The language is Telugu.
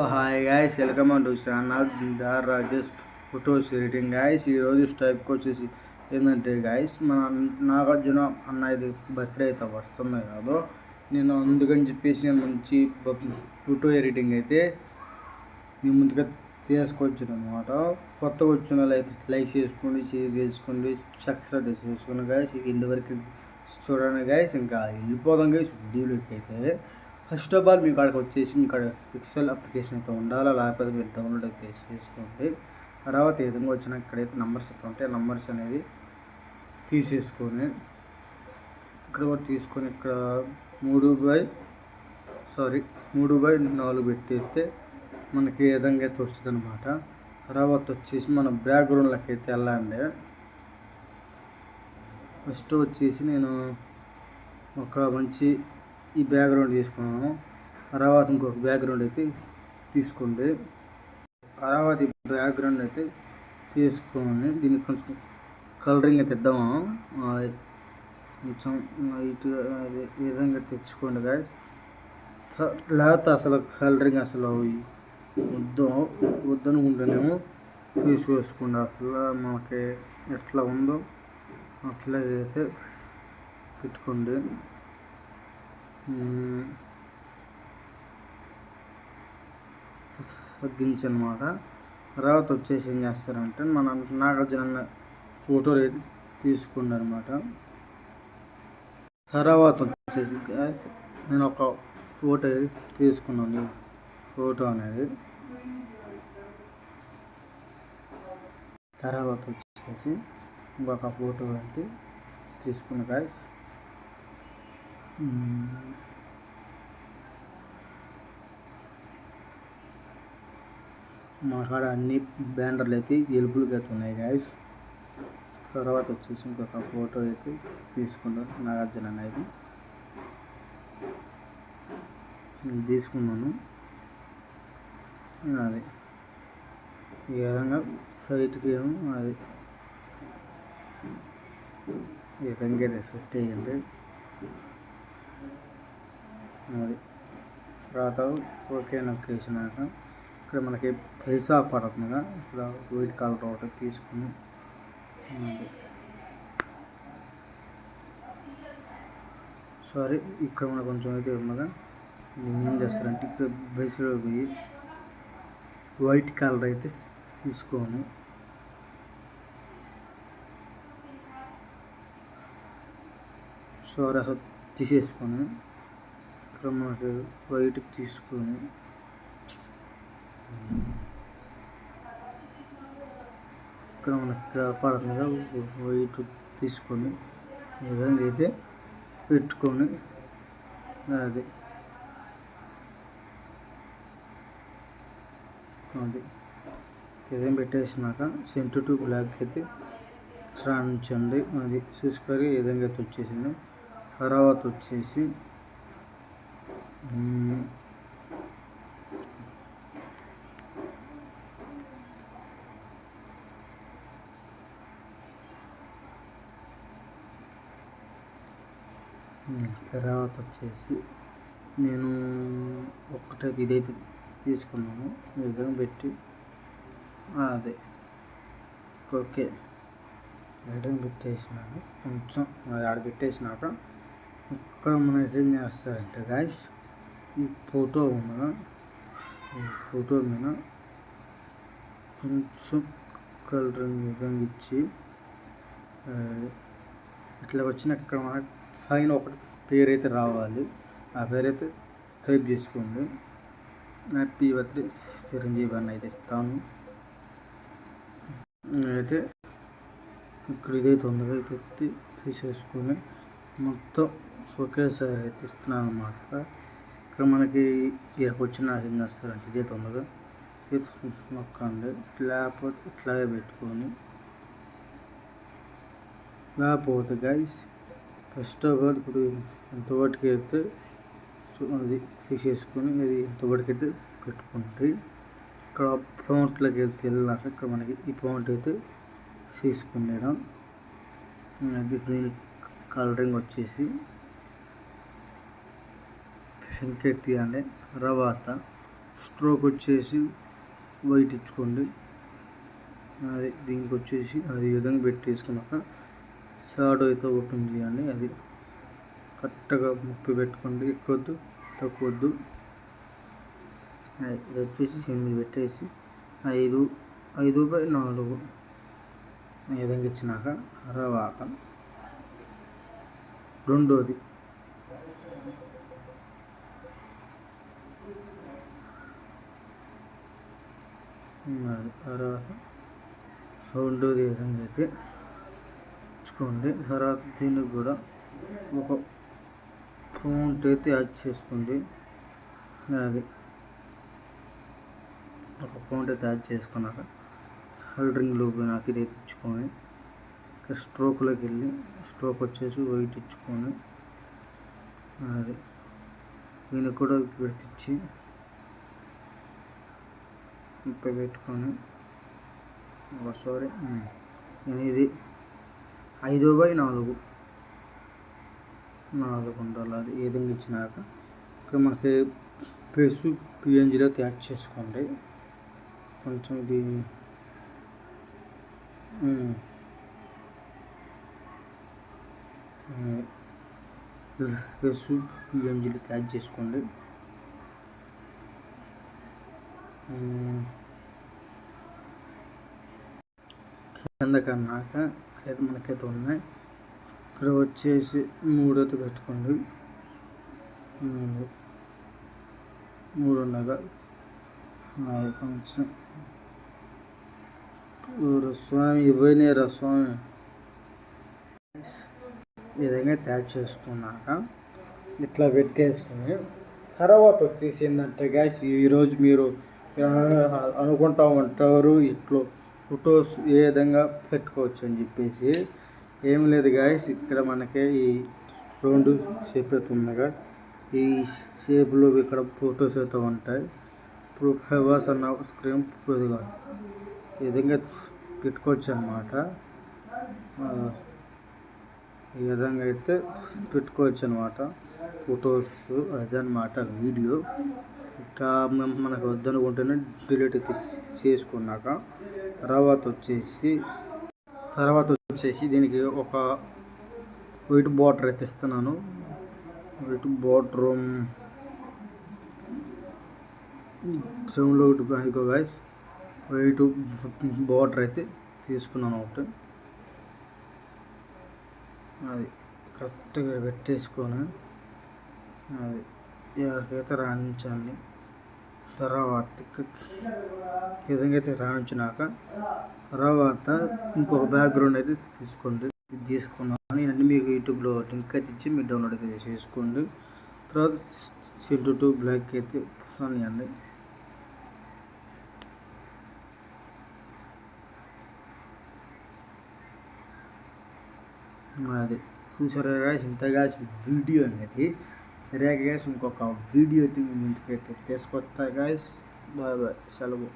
Hi guys, welcome to channel దార్ రాజేష్ ఫొటోస్ ఎడిటింగ్ గాయస్. ఈరోజు టైప్కి వచ్చేసి ఏంటంటే గాయస్, మన నాగార్జున అన్న ఇది బర్త్డే అయితే వస్తున్నాయి కాదు, నేను అందుకని చెప్పేసి నేను మంచి ఫోటో ఎడిటింగ్ అయితే నేను ముందుగా తీసుకొచ్చిన అనమాట. కొత్తగా వచ్చిన వాళ్ళు అయితే లైక్ చేసుకోండి, షేర్ చేసుకోండి, సబ్స్క్రైబ్ చేసుకోండి గాయస్. ఇంతవరకు చూడండి గాయస్. ఇంకా వెళ్ళిపోదాం గాయస్ వీడియోలోకి. అయితే ఫస్ట్ ఆఫ్ ఆల్ మీ కాడికి వచ్చేసి మీ కాడ పిక్సెల్ అప్లికేషన్ అయితే ఉండాలా, లేకపోతే మీరు డౌన్లోడ్ అయితే చేసుకోండి. తర్వాత ఈ విధంగా వచ్చిన ఇక్కడైతే నెంబర్స్ అయితే ఉంటాయి, నెంబర్స్ అనేది తీసేసుకొని ఇక్కడ కూడా తీసుకొని ఇక్కడ 3/4 పెట్టేస్తే మనకి ఏ విధంగా అయితే వచ్చింది అనమాట. తర్వాత వచ్చేసి మనం బ్యాక్గ్రౌండ్లోకి అయితే వెళ్ళండి. ఫస్ట్ వచ్చేసి నేను ఒక మంచి ఈ బ్యాక్గ్రౌండ్ తీసుకున్నాను. తర్వాత ఇంకొక బ్యాక్గ్రౌండ్ అయితే తీసుకోండి. తర్వాత ఈ బ్యాక్గ్రౌండ్ అయితే తీసుకొని దీనికి కొంచెం కలరింగ్ అయితే ఇద్దాము. కొంచెం లైట్ అదే విధంగా తెచ్చుకోండి గాయస్. లేకపోతే అసలు కలరింగ్ అసలు వద్దనుకుంటేనేమో తీసుకొసుకోండి. అసలు మనకి ఎట్లా ఉందో అట్లాగైతే పెట్టుకోండి. తగ్గించనమాట. తర్వాత వచ్చేసి ఏం చేస్తారంటే మన నాగార్జున ఫోటోలు అయితే తీసుకోండి అనమాట. తర్వాత వచ్చేసి నేను ఒక ఫోటో తీసుకున్నాను. ఫోటో అనేది తర్వాత వచ్చేసి ఇంకొక ఫోటో అయితే తీసుకున్నా గాయస్. మా కాడ అన్ని బ్యానర్లు అయితే ఎలుపులుగా ఉన్నాయి గాయస్. తర్వాత వచ్చేసి ఇంకొక ఫోటో అయితే తీసుకున్నాను. నాగార్జున అనేది తీసుకున్నాను. అది ఈ విధంగా సైట్కి అది ఈ విధంగా సెట్ అయ్యింది. అది తర్వాత ఓకే నొక్కేసినాక ఇక్కడ మనకి పైసా పడుతుందిగా, ఇక్కడ వైట్ కలర్ ఒకటి తీసుకుని సారీ ఇక్కడ మనకు కొంచెం అయితే ఉన్నదా ఏం చేస్తారంటే ఇక్కడ బేస్లో పోయి వైట్ కలర్ అయితే తీసుకొని సారీ అసలు తీసేసుకొని ఇక్కడ మనకి వైట్ తీసుకొని ఇక్కడ మనకి పడుతుందిగా వైట్ తీసుకొని ఈ విధంగా అయితే పెట్టుకొని అది ఏదైనా పెట్టేసినాక సెంటర్ టు బ్లాక్ అయితే రాణించండి. అది చూసుకొని ఈ విధంగా అయితే వచ్చేసింది. తర్వాత వచ్చేసి నేను ఒక్కటైతే ఇదైతే తీసుకున్నాను. ఈ విధంగా పెట్టి అదే ఓకే విధంగా పెట్టేసినాను. కొంచెం ఆడ పెట్టేసినాక ఇక్కడ మనకి ఏం చేస్తారంటే గాయస్, ఈ ఫోటో ఉన్నదా ఈ ఫోటో మీద కొంచెం కలరింగ్ విధంగా ఇచ్చి ఇట్లా వచ్చిన ఇక్కడ మనకి పైన ఒకటి పేరు అయితే రావాలి. ఆ పేరు అయితే టైప్ చేసుకోండి. హ్యాపీ బర్త్డే చిరంజీవి అని అయితే ఇస్తాను. అయితే ఇక్కడ ఇదైతే ఉందిగా అయితే తీసేసుకొని మొత్తం ఒకేసారి అయితే ఇస్తున్నాను అన్నమాట సార్. ఇక్కడ మనకి ఇక్కడికి వచ్చిన ఏం చేస్తారంటే ఇదైతే ఉందిగా ఇది నొక్కండి. లేకపోతే ఇట్లాగే పెట్టుకొని లేకపోతే గైస్ ఫస్ట్ ఆఫ్ ఆల్ ఇప్పుడు ఎంతవరకు అయితే అది తీసేసుకొని అది ఎంతవరకు అయితే పెట్టుకుంటే ఇక్కడ ఫౌంట్లోకి వెళ్తే వెళ్ళాక ఇక్కడ మనకి ఈ ఫౌంట్ అయితే తీసుకునేయడం. అది దీని కలరింగ్ వచ్చేసి పింక్ తీయండి. తర్వాత స్ట్రోక్ వచ్చేసి వైట్ ఇచ్చుకోండి. అది దీనికి వచ్చేసి అది విధంగా పెట్టేసుకున్నాక షాడో అయితే ఓపెన్ చేయండి. అది కరెక్ట్గా 30 పెట్టుకోండి, ఎక్కువద్దు తక్కువద్దు. ఇది వచ్చేసి 8 పెట్టేసి 5/4 ఈ విధంగా ఇచ్చినాక తర్వాత రెండోది తర్వాత రెండోది విధంగా అయితే ఇచ్చుకోండి. తర్వాత దీనికి కూడా ఒక ఫౌంట్ అయితే యాడ్ చేసుకోండి. అది ఒక ఫౌంట్ అయితే యాడ్ చేసుకున్నాక కలరింగ్ లోపు నాకు ఇది ఇచ్చుకొని స్ట్రోక్లోకి వెళ్ళి స్ట్రోక్ వచ్చేసి వైట్ ఇచ్చుకొని అది దీనికి కూడా విడతిచ్చి 30 పెట్టుకొని సారీ ఇది 5/4 ఉండాలి. అది ఏ విధంగా ఇచ్చినాక ఇక్కడ మనకి ప్లస్ పిఎన్జిలో యాడ్ చేసుకోండి. కొంచెం ఇది ప్లస్ పిఎన్జిలో యాడ్ చేసుకోండి. కింద కన్నాక మనకైతే ఉన్నాయి. ఇక్కడ వచ్చేసి 3 అయితే పెట్టుకోండి. 3 ఉండగా కొంచెం స్వామి ఇవ్వనేరా స్వామి ఈ విధంగా తయారు చేసుకున్నాక ఇట్లా పెట్టేసుకుని తర్వాత వచ్చేసి ఏంటంటే గ్యాస్ ఈరోజు మీరు అనుకుంటూ ఉంటారు ఇట్లా ఫొటోస్ ఏ విధంగా పెట్టుకోవచ్చు అని చెప్పేసి. ఏం లేదు గాయస్, ఇక్కడ మనకి ఈ రౌండ్ షేప్ అయితే ఉందిగా, ఈ షేప్లో ఇక్కడ ఫొటోస్ అయితే ఉంటాయి. ఇప్పుడు ఫైవర్స్ అన్న స్క్రీన్ ఈ విధంగా పెట్టుకోవచ్చు అన్నమాట. ఈ విధంగా అయితే పెట్టుకోవచ్చు అనమాట ఫొటోస్. అదనమాట వీడియో. ఇంకా మనకు వద్దనుకుంటేనే డిలీట్ అయితే చేసుకున్నాక తర్వాత వచ్చేసి దీనికి ఒక వైట్ బార్డర్ అయితే ఇస్తున్నాను. వైట్ బార్డర్ సెవెన్లో ఒకటి బ్యాంకో గాయస్ వైట్ బార్డర్ అయితే తీసుకున్నాను ఒకటి. అది కరెక్ట్గా పెట్టేసుకొని అది ఎక్కడికైతే రాణించాలి. తర్వాత విధంగా అయితే రాణించినాక తర్వాత ఇంకొక బ్యాక్గ్రౌండ్ అయితే తీసుకోండి. ఇది తీసుకున్నాను ఇవన్నీ మీకు యూట్యూబ్లో లింక్ అయితే ఇచ్చి మీరు డౌన్లోడ్ అయితే చేసుకోండి. తర్వాత షెడ్ టు బ్లాక్ అయితే అనియండి. అది చూసారా గాయస్, ఇంతగా వీడియో అనేది సరే గాయస్. ఇంకొక వీడియో అయితే మీ ముందుకైతే తీసుకొస్తా గాయస్. బాయ్ బాయ్, సెలవు.